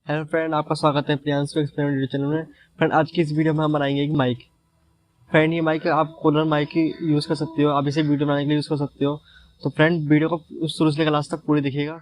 Hello friend, आपका स्वागत है प्रियांशु एक्सपेरिमेंट यूट्यूब चैनल में। फ्रेंड, आज की इस वीडियो में हम बनाएंगे एक माइक। फ्रेंड, ये माइक आप कॉलर माइक ही यूज़ कर सकते हो, आप इसे वीडियो बनाने के लिए यूज़ कर सकते हो। तो फ्रेंड, वीडियो को शुरू से लेकर लास्ट तक पूरी देखिएगा।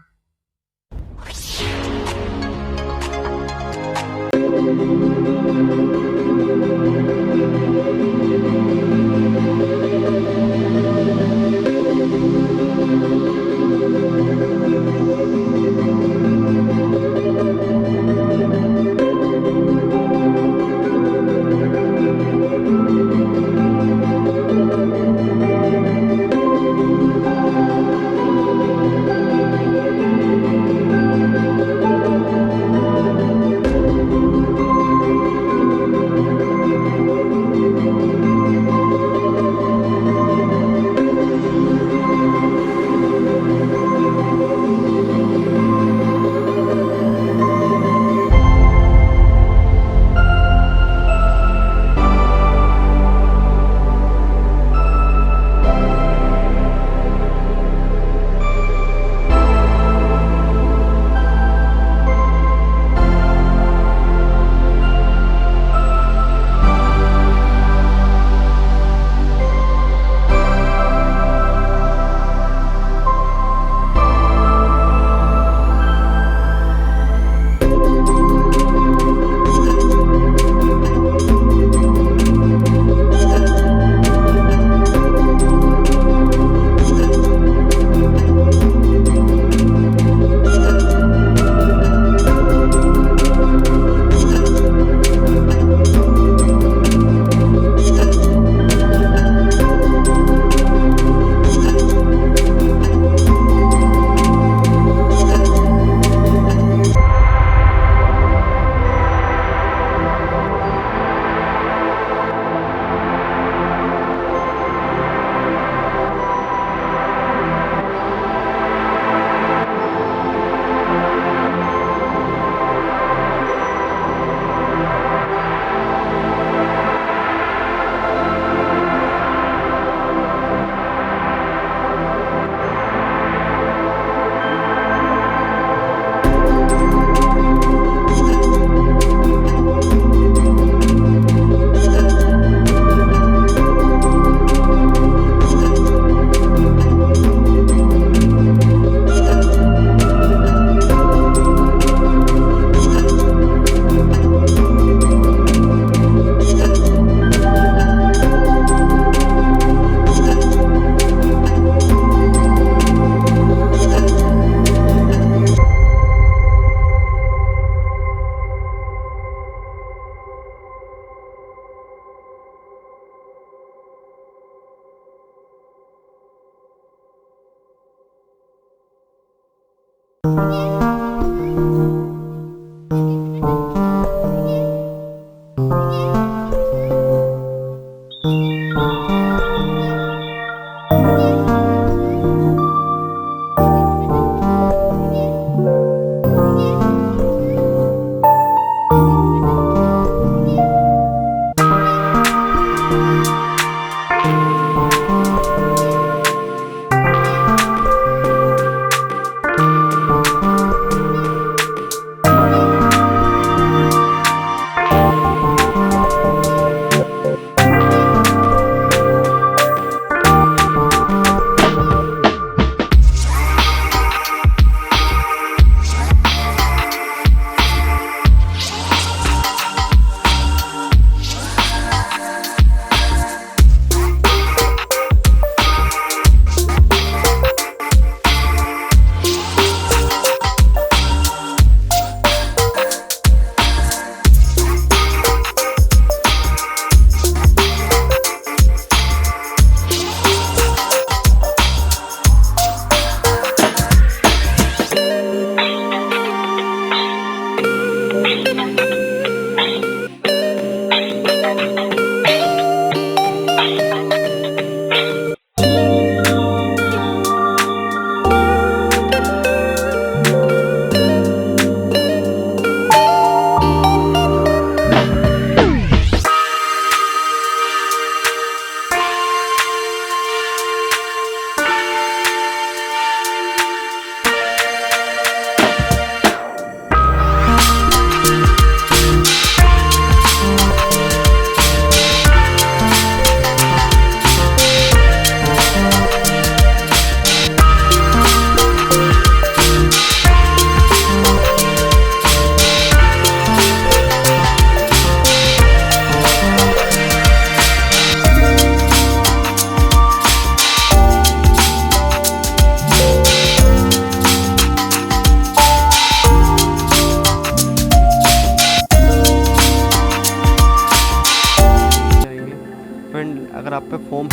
पे फोम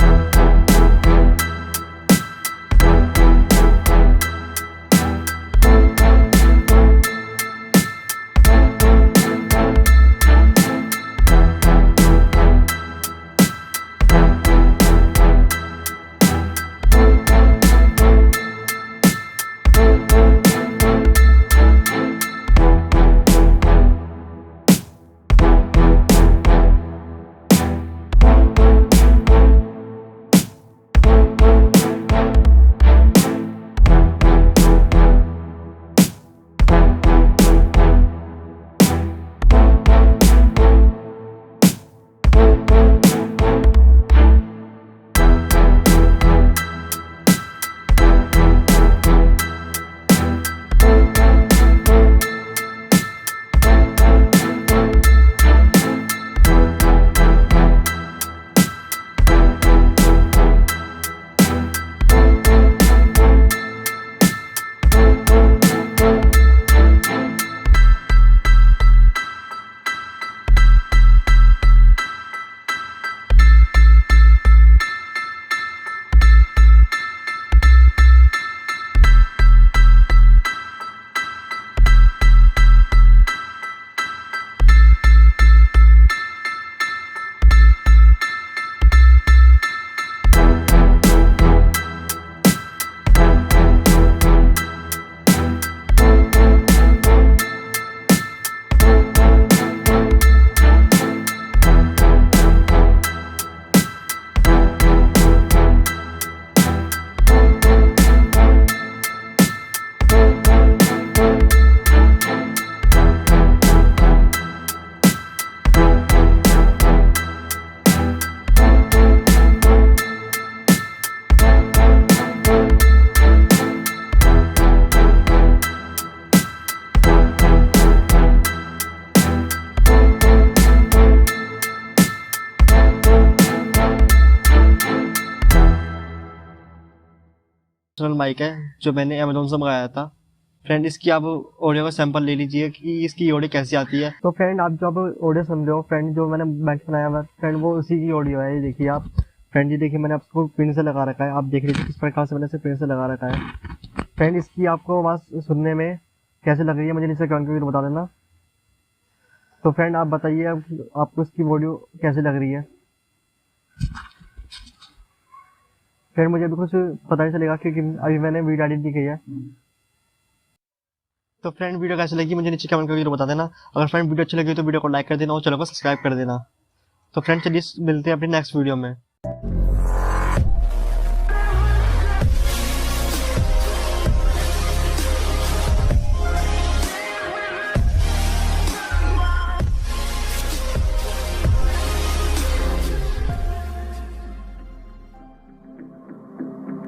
माइक है जो मैंने अमेज़न से मंगाया था। फ्रेंड इसकी आप ऑडियो का सैंपल ले लीजिए कि इसकी ऑडियो कैसी आती है। तो फ्रेंड आप जो आप ऑडियो सुन रहे हो फ्रेंड, जो मैंने मैच बनाया हुआ फ्रेंड वो उसी की ऑडियो है। ये देखिए आप फ्रेंड, ये देखिए मैंने आपको पिन से लगा रखा है, आप देख लीजिए किस प्रकार से मैंने इसे पिन से लगा रखा है। फ्रेंड इसकी आपको आवाज़ सुनने में कैसे लग रही है मुझे नीचे कमेंट करके बता देना। तो फ्रेंड आप बताइए आपको इसकी ऑडियो कैसे लग रही है। फिर मुझे भी कुछ पता नहीं चलेगा क्योंकि अभी मैंने वीडियो एडिट नहीं की है। तो फ्रेंड वीडियो कैसे लगी मुझे नीचे कमेंट करके बता देना। अगर फ्रेंड वीडियो अच्छी लगी तो वीडियो को लाइक कर देना और चैनल को सब्सक्राइब कर देना। तो फ्रेंड चलिए मिलते हैं अपनी नेक्स्ट वीडियो में।